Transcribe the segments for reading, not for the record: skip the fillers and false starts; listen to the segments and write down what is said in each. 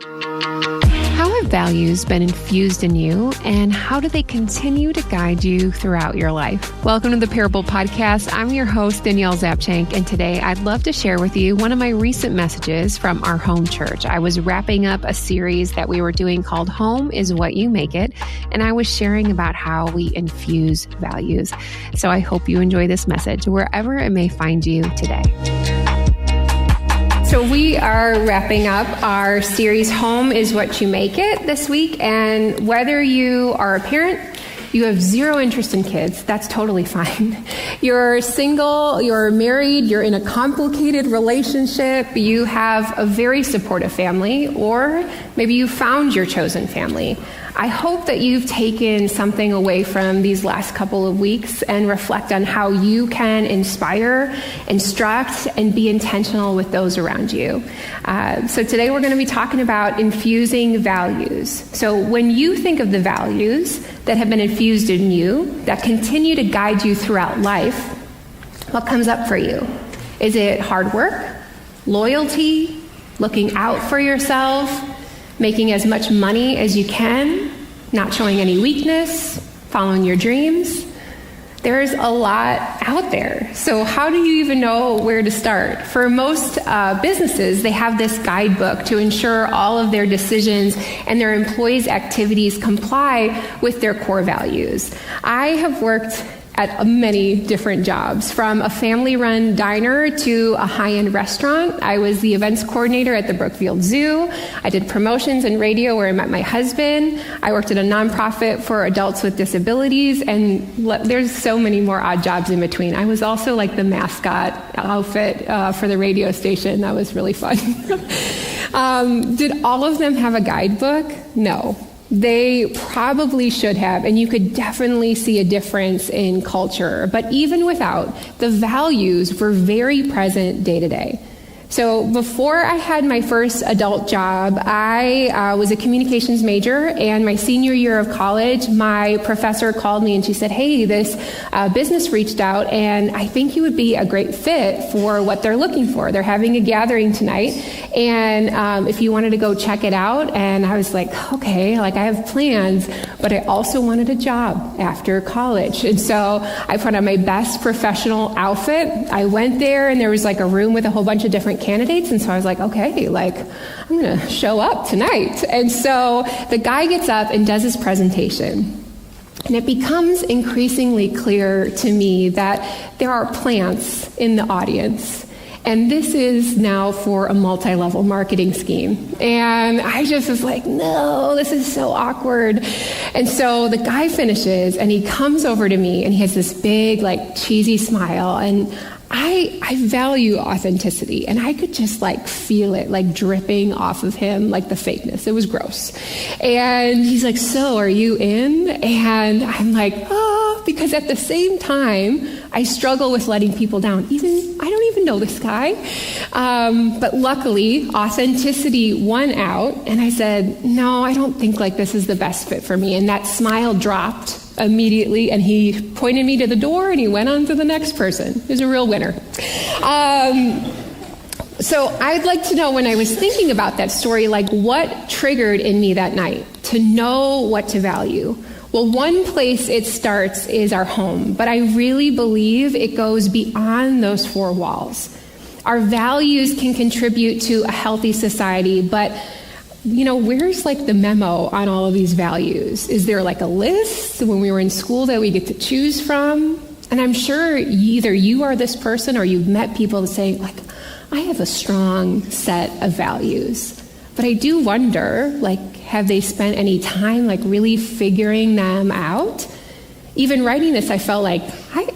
How have values been infused in you, and how do they continue to guide you throughout your life? Welcome to the Parable Podcast. I'm your host, Danielle Zapchenk, and today I'd love to share with you one of my recent messages from our home church. I was wrapping up a series that we were doing called Home is What You Make It, and I was sharing about how we infuse values. So I hope you enjoy this message wherever it may find you today. So we are wrapping up our series, Home is What You Make It, this week. And whether you are a parent, you have zero interest in kids, that's totally fine. You're single, you're married, you're in a complicated relationship, you have a very supportive family, or maybe you found your chosen family. I hope that you've taken something away from these last couple of weeks and reflect on how you can inspire, instruct, and be intentional with those around you. So today we're going to be talking about infusing values. So when you think of the values that have been infused in you, that continue to guide you throughout life, what comes up for you? Is it hard work, loyalty, looking out for yourself, making as much money as you can, not showing any weakness, following your dreams? There's a lot out there. So how do you even know where to start? For most businesses, they have this guidebook to ensure all of their decisions and their employees' activities comply with their core values. I have worked at many different jobs, from a family-run diner to a high-end restaurant. I was the events coordinator at the Brookfield Zoo. I did promotions and radio where I met my husband. I worked at a nonprofit for adults with disabilities, and there's so many more odd jobs in between. I was also like the mascot outfit for the radio station. That was really fun. Did all of them have a guidebook? No. They probably should have, and you could definitely see a difference in culture. But even without, the values were very present day to day. So before I had my first adult job, I was a communications major, and my senior year of college, my professor called me and she said, "Hey, this business reached out, and I think you would be a great fit for what they're looking for. They're having a gathering tonight, and if you wanted to go check it out." And I was like, okay, like I have plans, but I also wanted a job after college. And so I put on my best professional outfit. I went there, and there was like a room with a whole bunch of different candidates, and so I was like, okay, like I'm going to show up tonight. And so the guy gets up and does his presentation, and it becomes increasingly clear to me that there are plants in the audience. And this is now for a multi-level marketing scheme. And I just was like, no, this is so awkward. And so the guy finishes, and he comes over to me, and he has this big, like, cheesy smile. And I value authenticity, and I could just like feel it like dripping off of him, like the fakeness. It was gross. And he's like, "So are you in?" And I'm like, "Oh," because at the same time, I struggle with letting people down. I don't even know this guy. But luckily, authenticity won out, and I said, "No, I don't think like this is the best fit for me." And that smile dropped immediately, and he pointed me to the door, and he went on to the next person. He was a real winner. So I'd like to know, when I was thinking about that story, like what triggered in me that night to know what to value. Well, one place it starts is our home, but I really believe it goes beyond those four walls. Our values can contribute to a healthy society, but where's like the memo on all of these values? Is there like a list when we were in school that we get to choose from? And I'm sure either you are this person, or you've met people saying, like, I have a strong set of values. But I do wonder, like, have they spent any time like really figuring them out? Even writing this, I felt like,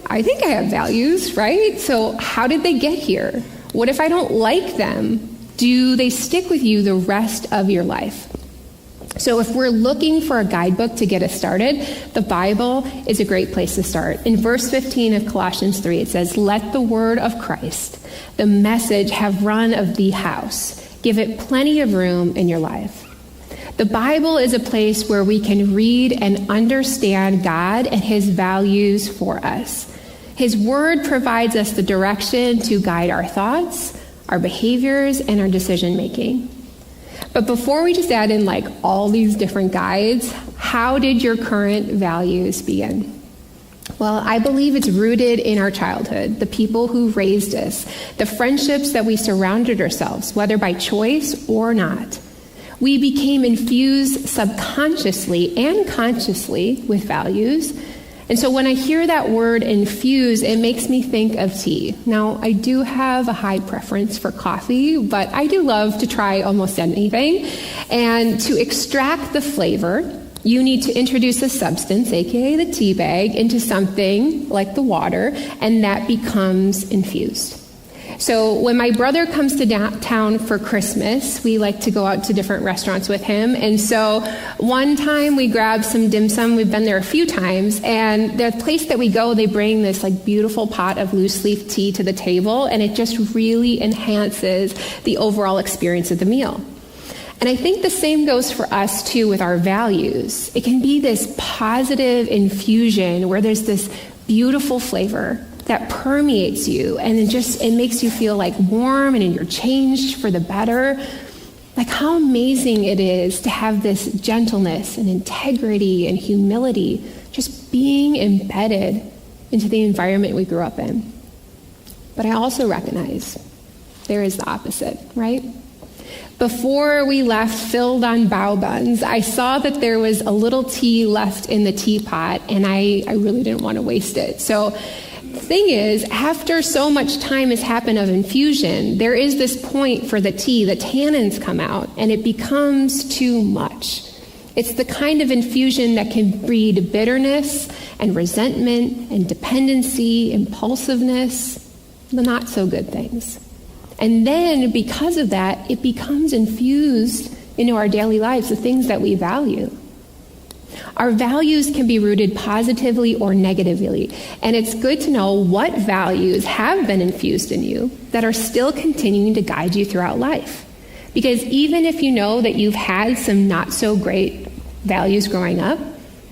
I think I have values, right? So how did they get here? What if I don't like them? Do they stick with you the rest of your life? So if we're looking for a guidebook to get us started, the Bible is a great place to start. In verse 15 of Colossians 3, it says, "Let the word of Christ, the message, have run of the house. Give it plenty of room in your life." The Bible is a place where we can read and understand God and his values for us. His word provides us the direction to guide our thoughts, our behaviors, and our decision making. But before we just add in like all these different guides, how did your current values begin? Well, I believe it's rooted in our childhood, the people who raised us, the friendships that we surrounded ourselves, whether by choice or not. We became infused subconsciously and consciously with values. And so when I hear that word infuse, it makes me think of tea. Now, I do have a high preference for coffee, but I do love to try almost anything. And to extract the flavor, you need to introduce a substance, aka the tea bag, into something like the water, and that becomes infused. So when my brother comes to town for Christmas, we like to go out to different restaurants with him. And so one time we grabbed some dim sum. We've been there a few times. And the place that we go, they bring this like beautiful pot of loose leaf tea to the table. And it just really enhances the overall experience of the meal. And I think the same goes for us too with our values. It can be this positive infusion where there's this beautiful flavor that permeates you, and it makes you feel like warm and you're changed for the better. Like how amazing it is to have this gentleness and integrity and humility just being embedded into the environment we grew up in. But I also recognize there is the opposite, right? Before we left filled on bao buns, I saw that there was a little tea left in the teapot, and I really didn't want to waste it. So the thing is, after so much time has happened of infusion, there is this point for the tea, the tannins come out, and it becomes too much. It's the kind of infusion that can breed bitterness and resentment and dependency, impulsiveness, the not so good things. And then because of that, it becomes infused into our daily lives, the things that we value. Our values can be rooted positively or negatively, and it's good to know what values have been infused in you that are still continuing to guide you throughout life. Because even if you know that you've had some not so great values growing up,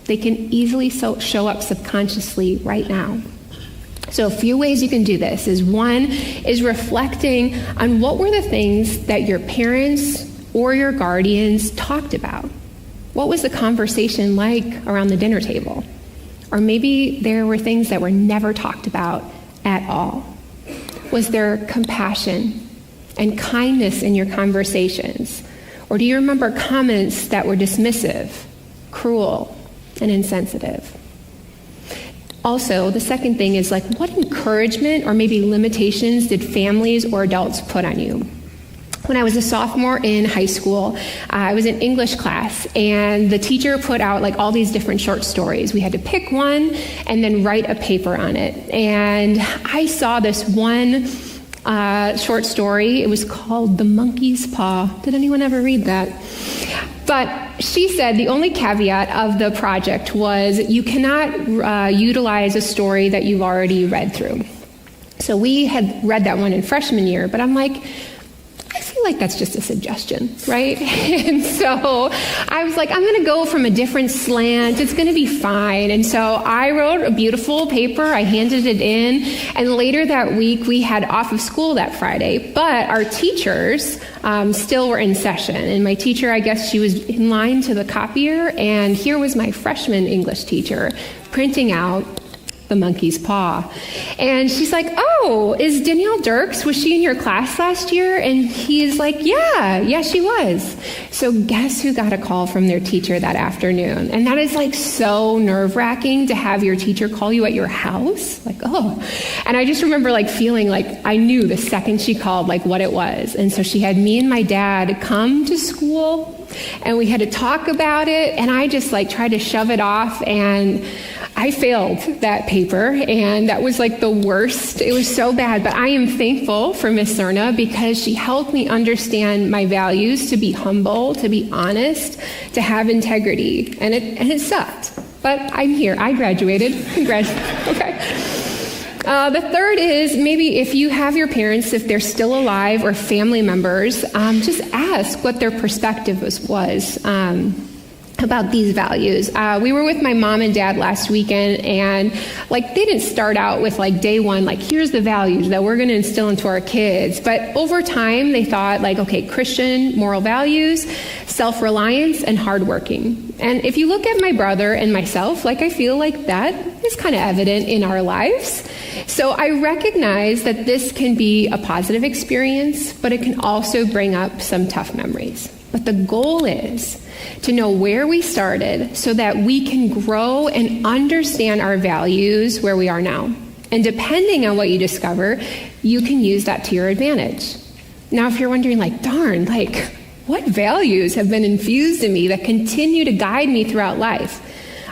they can easily show up subconsciously right now. So a few ways you can do this is one is reflecting on what were the things that your parents or your guardians talked about. What was the conversation like around the dinner table? Or maybe there were things that were never talked about at all. Was there compassion and kindness in your conversations? Or do you remember comments that were dismissive, cruel, and insensitive? Also, the second thing is like, what encouragement or maybe limitations did families or adults put on you? When I was a sophomore in high school, I was in English class, and the teacher put out like all these different short stories. We had to pick one and then write a paper on it. And I saw this one short story. It was called The Monkey's Paw. Did anyone ever read that? But she said the only caveat of the project was you cannot utilize a story that you've already read through. So we had read that one in freshman year, but I'm like, I feel like that's just a suggestion, right? And so I was like, I'm going to go from a different slant. It's going to be fine. And so I wrote a beautiful paper. I handed it in. And later that week, we had off of school that Friday. But our teachers still were in session. And my teacher, I guess she was in line to the copier. And here was my freshman English teacher printing out The Monkey's Paw. And she's like, oh, is Danielle Dirks, was she in your class last year? And he's like, yeah, she was. So guess who got a call from their teacher that afternoon? And that is like so nerve-wracking to have your teacher call you at your house. Like, oh. And I just remember like feeling like I knew the second she called like what it was. And so she had me and my dad come to school, and we had to talk about it. And I just like tried to shove it off, and I failed that paper, and that was like the worst. It was so bad, but I am thankful for Miss Cerna because she helped me understand my values, to be humble, to be honest, to have integrity, and it sucked. But I'm here. I graduated. Congrats. Okay. The third is maybe if you have your parents, if they're still alive, or family members, just ask what their perspective was. about these values. We were with my mom and dad last weekend, and they didn't start out with day one, here's the values that we're going to instill into our kids. But over time, they thought okay, Christian moral values, self-reliance, and hardworking. And if you look at my brother and myself, I feel like that is kind of evident in our lives. So I recognize that this can be a positive experience, but it can also bring up some tough memories. But the goal is to know where we started so that we can grow and understand our values where we are now. And depending on what you discover, you can use that to your advantage. Now, if you're wondering, darn, what values have been infused in me that continue to guide me throughout life?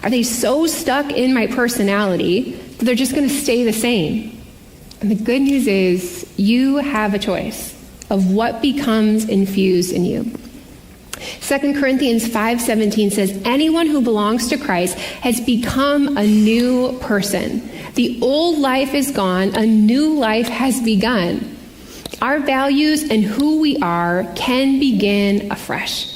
Are they so stuck in my personality that they're just going to stay the same? And the good news is you have a choice of what becomes infused in you. 2 Corinthians 5:17 says, anyone who belongs to Christ has become a new person. The old life is gone, a new life has begun. Our values and who we are can begin afresh.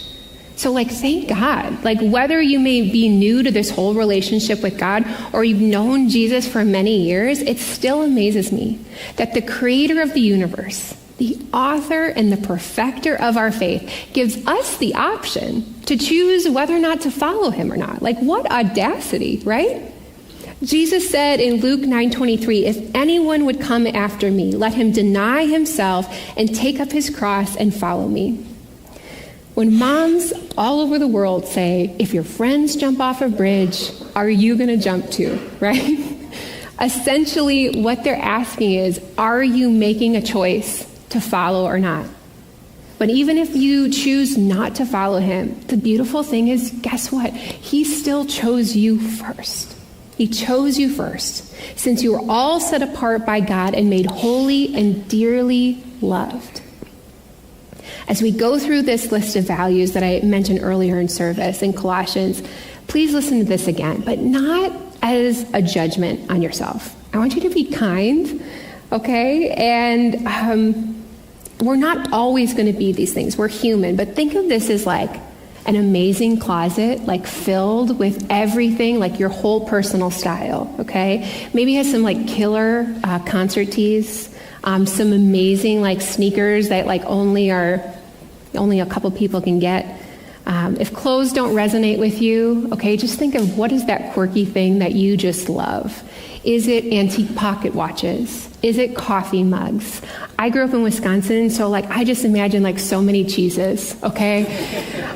So thank God. Whether you may be new to this whole relationship with God or you've known Jesus for many years, it still amazes me that the creator of the universe, the author and the perfecter of our faith, gives us the option to choose whether or not to follow him or not. What audacity, right? Jesus said in Luke 9:23, if anyone would come after me, let him deny himself and take up his cross and follow me. When moms all over the world say, if your friends jump off a bridge, are you going to jump too, right? Essentially, what they're asking is, are you making a choice to follow or not? But even if you choose not to follow him, the beautiful thing is, guess what? He still chose you first. He chose you first, since you were all set apart by God and made holy and dearly loved. As we go through this list of values that I mentioned earlier in service in Colossians, please listen to this again, but not as a judgment on yourself. I want you to be kind, okay? And we're not always going to be these things. We're human, but think of this as an amazing closet, filled with everything, your whole personal style, okay? Maybe it has some killer concert tees, some amazing sneakers that only a couple people can get. If clothes don't resonate with you, okay, just think of what is that quirky thing that you just love. Is it antique pocket watches? Is it coffee mugs? I grew up in Wisconsin, so I just imagine so many cheeses, okay?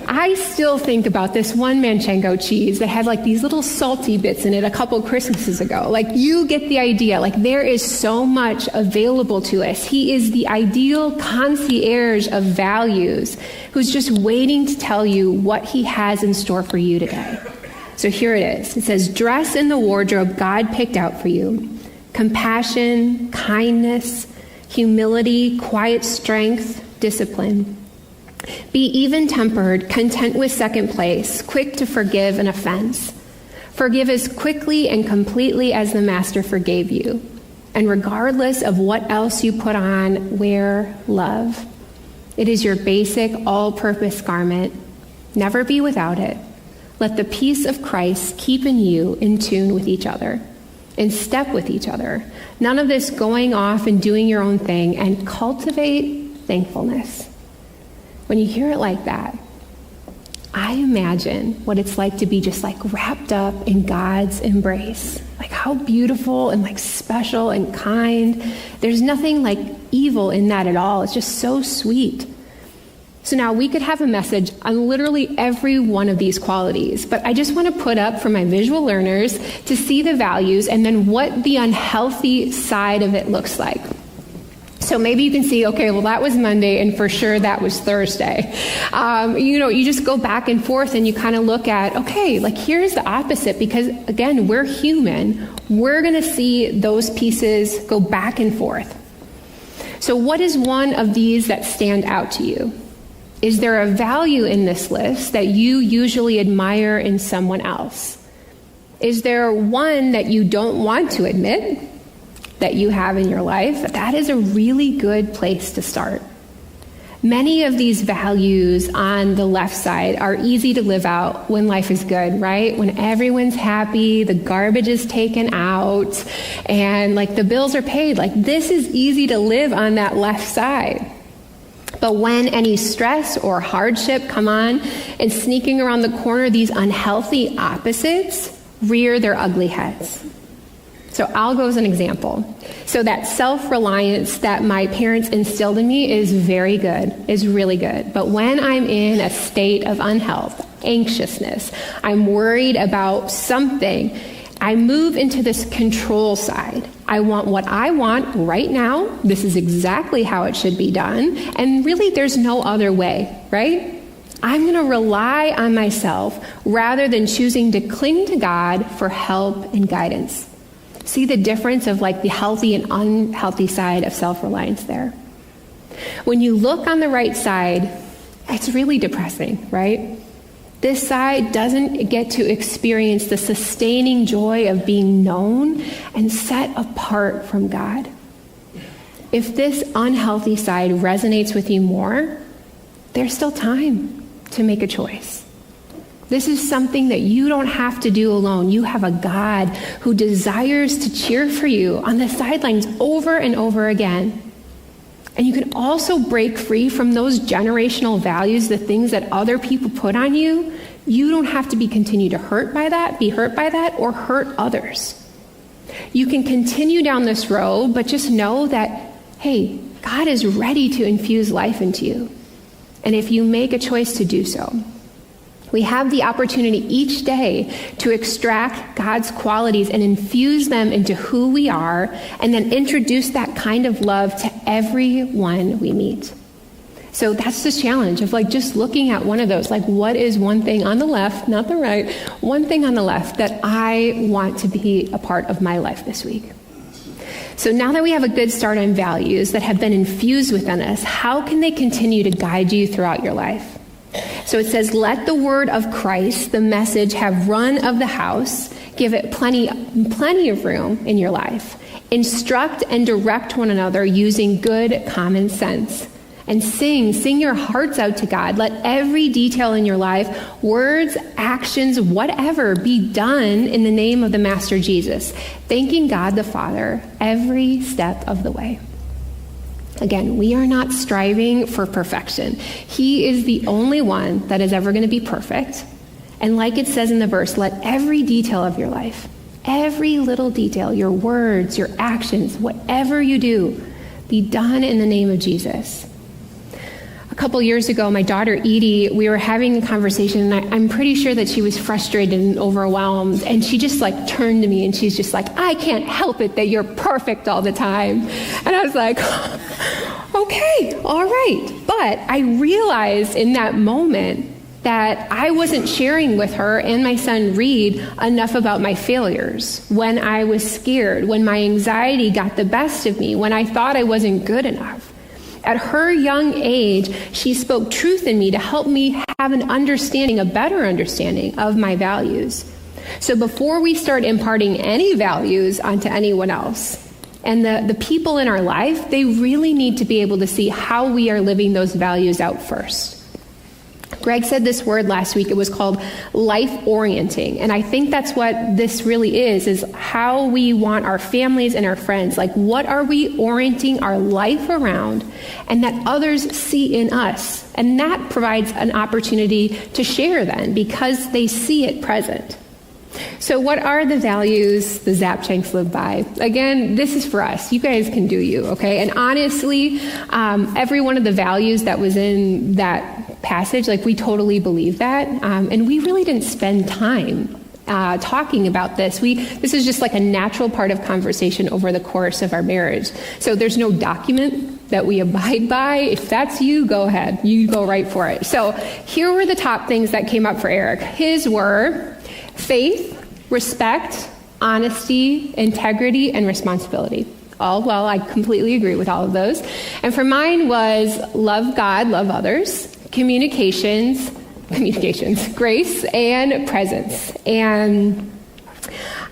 I still think about this one Manchego cheese that had these little salty bits in it a couple Christmases ago. You get the idea. There is so much available to us. He is the ideal concierge of values who's just waiting to tell you what he has in store for you today. So here it is. It says, dress in the wardrobe God picked out for you. Compassion, kindness, humility, quiet strength, discipline. Be even-tempered, content with second place, quick to forgive an offense. Forgive as quickly and completely as the Master forgave you. And regardless of what else you put on, wear love. It is your basic, all-purpose garment. Never be without it. Let the peace of Christ keep in you in tune with each other, in step with each other. None of this going off and doing your own thing, and cultivate thankfulness. When you hear it like that, I imagine what it's like to be just wrapped up in God's embrace. How beautiful and special and kind. There's nothing evil in that at all. It's just so sweet. So now we could have a message on literally every one of these qualities, but I just want to put up for my visual learners to see the values and then what the unhealthy side of it looks like. So maybe you can see, okay, well, that was Monday, and for sure that was Thursday. You just go back and forth and you kind of look at, okay, here's the opposite, because again, we're human. We're going to see those pieces go back and forth. So what is one of these that stand out to you? Is there a value in this list that you usually admire in someone else? Is there one that you don't want to admit that you have in your life? That is a really good place to start. Many of these values on the left side are easy to live out when life is good, right? When everyone's happy, the garbage is taken out, and like the bills are paid. Like this is easy to live on that left side. But when any stress or hardship come on and sneaking around the corner, these unhealthy opposites rear their ugly heads. So I'll go as an example. So that self-reliance that my parents instilled in me is very good, is really good. But when I'm in a state of unhealth, anxiousness, I'm worried about something, I move into this control side. I want what I want right now. This is exactly how it should be done. And really, there's no other way, right? I'm going to rely on myself rather than choosing to cling to God for help and guidance. See the difference of like the healthy and unhealthy side of self-reliance there. When you look on the right side, it's really depressing, right? This side doesn't get to experience the sustaining joy of being known and set apart from God. If this unhealthy side resonates with you more, there's still time to make a choice. This is something that you don't have to do alone. You have a God who desires to cheer for you on the sidelines over and over again. And you can also break free from those generational values, the things that other people put on you. You don't have to be hurt by that, or hurt others. You can continue down this road, but just know that, hey, God is ready to infuse life into you. And if you make a choice to do so, we have the opportunity each day to extract God's qualities and infuse them into who we are, and then introduce that kind of love to everyone we meet. So that's the challenge of like just looking at one of those, like what is one thing on the left, not the right, one thing on the left that I want to be a part of my life this week. So now that we have a good start on values that have been infused within us, how can they continue to guide you throughout your life? So it says, let the word of Christ, the message, have run of the house. Give it plenty of room in your life. Instruct and direct one another using good common sense. And sing your hearts out to God. Let every detail in your life, words, actions, whatever, be done in the name of the Master Jesus, thanking God the Father every step of the way. Again, we are not striving for perfection. He is the only one that is ever going to be perfect. And like it says in the verse, let every detail of your life, every little detail, your words, your actions, whatever you do, be done in the name of Jesus. A couple years ago, my daughter Edie, we were having a conversation, and I'm pretty sure that she was frustrated and overwhelmed, and she just like turned to me and she's just like, I can't help it that you're perfect all the time. And I was like, okay, all right. But I realized in that moment that I wasn't sharing with her and my son Reed enough about my failures, when I was scared, when my anxiety got the best of me, when I thought I wasn't good enough. At her young age, she spoke truth in me to help me have a better understanding of my values. So before we start imparting any values onto anyone else, and the people in our life, they really need to be able to see how we are living those values out first. Greg said this word last week. It was called life-orienting. And I think that's what this really is how we want our families and our friends. Like, what are we orienting our life around and that others see in us? And that provides an opportunity to share then, because they see it present. So what are the values the Zapchenks live by? Again, this is for us. You guys can do you, okay? And honestly, every one of the values that was in that passage, like we totally believe that. And we really didn't spend time talking about this. This is just like a natural part of conversation over the course of our marriage. So there's no document that we abide by. If that's you, go ahead. You go right for it. So here were the top things that came up for Eric. His were faith, respect, honesty, integrity, and responsibility. All well, I completely agree with all of those. And for mine was love God, love others, communications, grace, and presence. And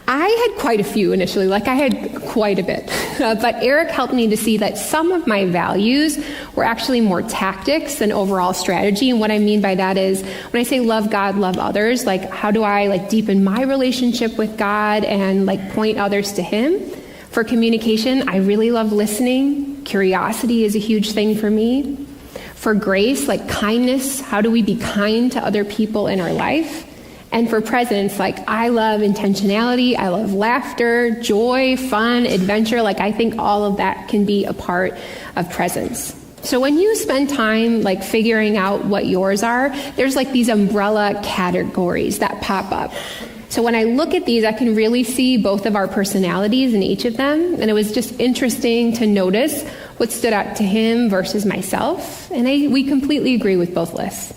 I had quite a few initially, like I had quite a bit. But Eric helped me to see that some of my values were actually more tactics than overall strategy. And what I mean by that is when I say love God, love others, like how do I like deepen my relationship with God and like point others to Him? For communication, I really love listening. Curiosity is a huge thing for me. For grace, like kindness, how do we be kind to other people in our life? And for presence, like I love intentionality, I love laughter, joy, fun, adventure. Like I think all of that can be a part of presence. So when you spend time like figuring out what yours are, there's like these umbrella categories that pop up. So when I look at these, I can really see both of our personalities in each of them. And it was just interesting to notice what stood out to him versus myself. And we completely agree with both lists.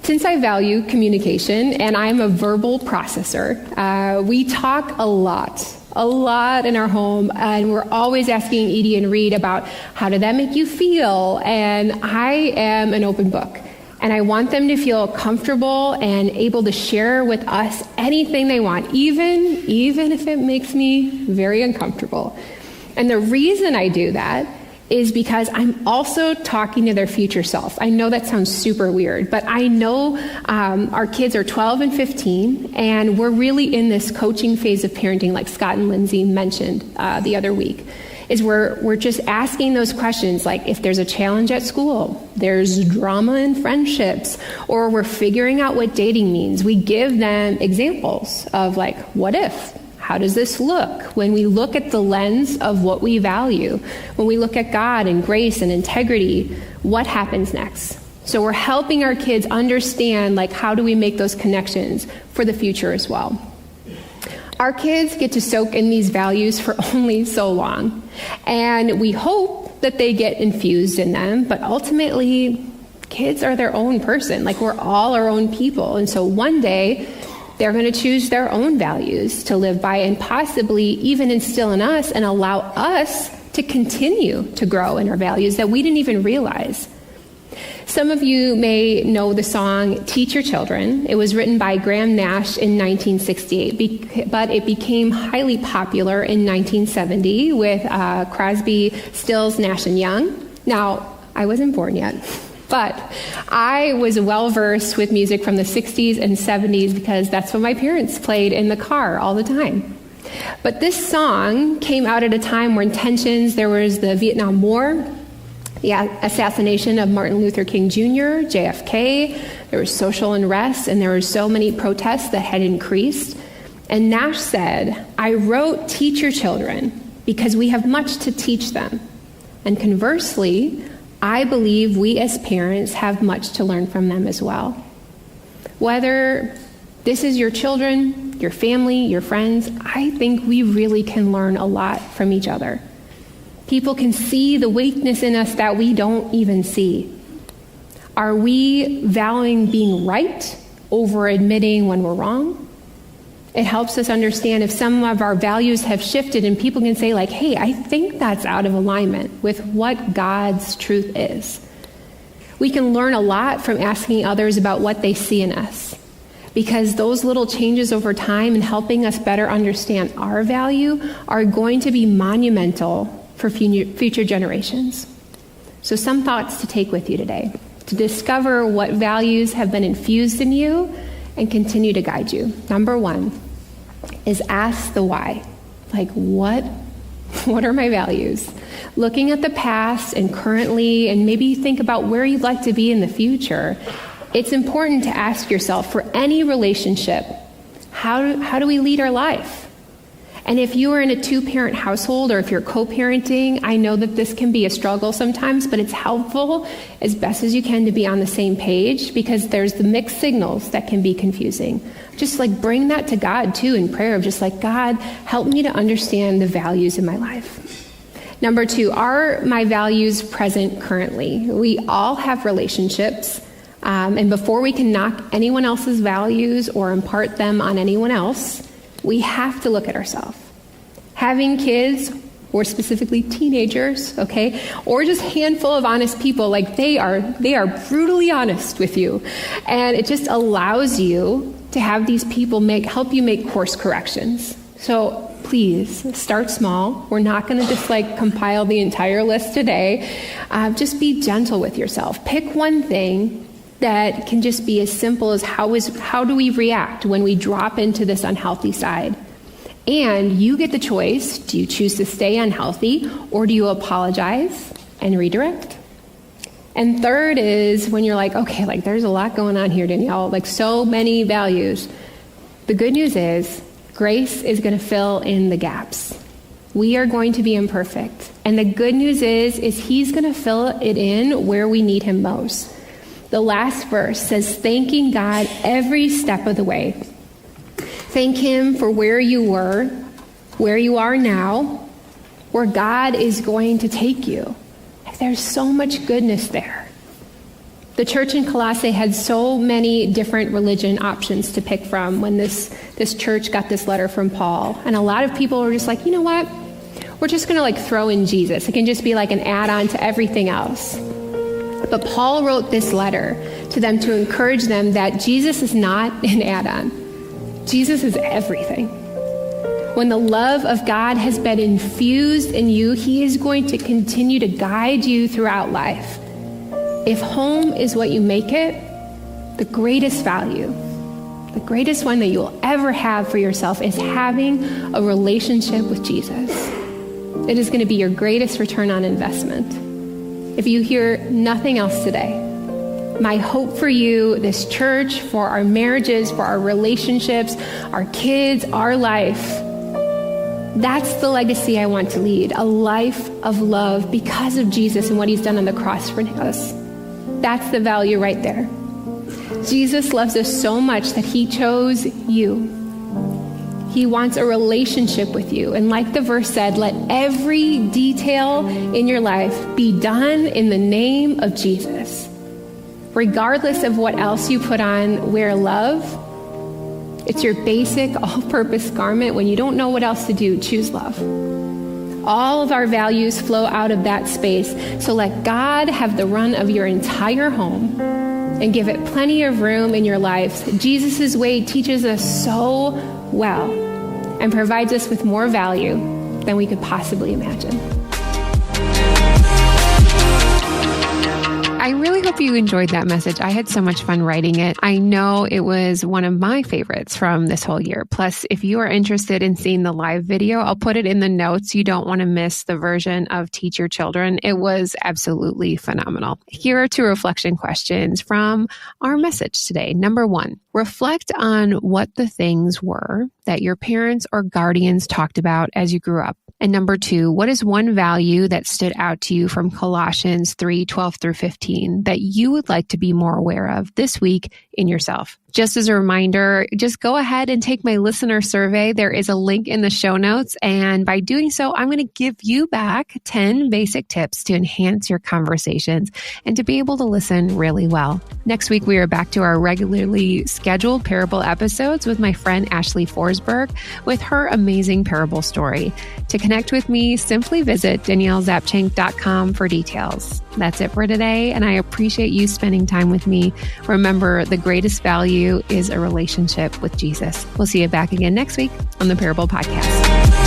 Since I value communication and I'm a verbal processor, we talk a lot in our home, and we're always asking Edie and Reed about how did that make you feel? And I am an open book. And I want them to feel comfortable and able to share with us anything they want, even if it makes me very uncomfortable. And the reason I do that is because I'm also talking to their future self. I know that sounds super weird, but I know our kids are 12 and 15, and we're really in this coaching phase of parenting, like Scott and Lindsay mentioned the other week. Is we're just asking those questions, like if there's a challenge at school, there's drama in friendships, or we're figuring out what dating means. We give them examples of like, what if? How does this look? When we look at the lens of what we value, when we look at God and grace and integrity, what happens next? So we're helping our kids understand like how do we make those connections for the future as well. Our kids get to soak in these values for only so long, and we hope that they get infused in them, but ultimately, kids are their own person. Like, we're all our own people, and so one day, they're going to choose their own values to live by and possibly even instill in us and allow us to continue to grow in our values that we didn't even realize. Some of you may know the song Teach Your Children. It was written by Graham Nash in 1968, but it became highly popular in 1970 with Crosby, Stills, Nash & Young. Now, I wasn't born yet, but I was well-versed with music from the 60s and 70s because that's what my parents played in the car all the time. But this song came out at a time where tensions, there was the Vietnam War, the assassination of Martin Luther King Jr., JFK, there was social unrest, and there were so many protests that had increased. And Nash said, I wrote Teach Your Children because we have much to teach them. And conversely, I believe we as parents have much to learn from them as well. Whether this is your children, your family, your friends, I think we really can learn a lot from each other. People can see the weakness in us that we don't even see. Are we valuing being right over admitting when we're wrong? It helps us understand if some of our values have shifted and people can say like, hey, I think that's out of alignment with what God's truth is. We can learn a lot from asking others about what they see in us, because those little changes over time and helping us better understand our value are going to be monumental for future generations. So some thoughts to take with you today, to discover what values have been infused in you and continue to guide you. Number one is ask the why. Like, what are my values? Looking at the past and currently, and maybe think about where you'd like to be in the future, it's important to ask yourself for any relationship, how do we lead our life? And if you are in a two-parent household or if you're co-parenting, I know that this can be a struggle sometimes, but it's helpful as best as you can to be on the same page because there's the mixed signals that can be confusing. Just like bring that to God too in prayer of just like, God, help me to understand the values in my life. Number two, are my values present currently? We all have relationships, and before we can knock anyone else's values or impart them on anyone else, we have to look at ourselves. Having kids, or specifically teenagers, okay, or just a handful of honest people, like they are brutally honest with you. And it just allows you to have these people help you make course corrections. So please start small. We're not going to just compile the entire list today. Just be gentle with yourself. Pick one thing that can just be as simple as how do we react when we drop into this unhealthy side? And you get the choice. Do you choose to stay unhealthy, or do you apologize and redirect? And third is when you're okay, there's a lot going on here, Danielle, so many values. The good news is grace is going to fill in the gaps. We are going to be imperfect. And the good news is he's going to fill it in where we need him most. The last verse says, thanking God every step of the way. Thank him for where you were, where you are now, where God is going to take you. There's so much goodness there. The church in Colossae had so many different religion options to pick from when this church got this letter from Paul. And a lot of people were just you know what? We're just going to throw in Jesus. It can just be an add-on to everything else. But Paul wrote this letter to them to encourage them that Jesus is not an add-on. Jesus is everything. When the love of God has been infused in you, he is going to continue to guide you throughout life. If home is what you make it, the greatest value, the greatest one that you'll ever have for yourself is having a relationship with Jesus. It is going to be your greatest return on investment. If you hear nothing else today, my hope for you, this church, for our marriages, for our relationships, our kids, our life, that's the legacy I want to lead, a life of love because of Jesus and what he's done on the cross for us. That's the value right there. Jesus loves us so much that he chose you. He wants a relationship with you. And like the verse said, let every detail in your life be done in the name of Jesus. Regardless of what else you put on, wear love. It's your basic all-purpose garment. When you don't know what else to do, choose love. All of our values flow out of that space. So let God have the run of your entire home and give it plenty of room in your life. Jesus' way teaches us so well and provides us with more value than we could possibly imagine. I really hope you enjoyed that message. I had so much fun writing it. I know it was one of my favorites from this whole year. Plus, if you are interested in seeing the live video, I'll put it in the notes. You don't want to miss the version of Teach Your Children. It was absolutely phenomenal. Here are 2 reflection questions from our message today. Number 1, reflect on what the things were that your parents or guardians talked about as you grew up. And number 2, what is one value that stood out to you from Colossians 3:12 through 15 that you would like to be more aware of this week in yourself? Just as a reminder, just go ahead and take my listener survey. There is a link in the show notes. And by doing so, I'm going to give you back 10 basic tips to enhance your conversations and to be able to listen really well. Next week, we are back to our regularly scheduled parable episodes with my friend Ashley Forsberg with her amazing parable story. To connect with me, simply visit DanielleZapchenk.com for details. That's it for today, and I appreciate you spending time with me. Remember, the greatest value is a relationship with Jesus. We'll see you back again next week on the Parable Podcast.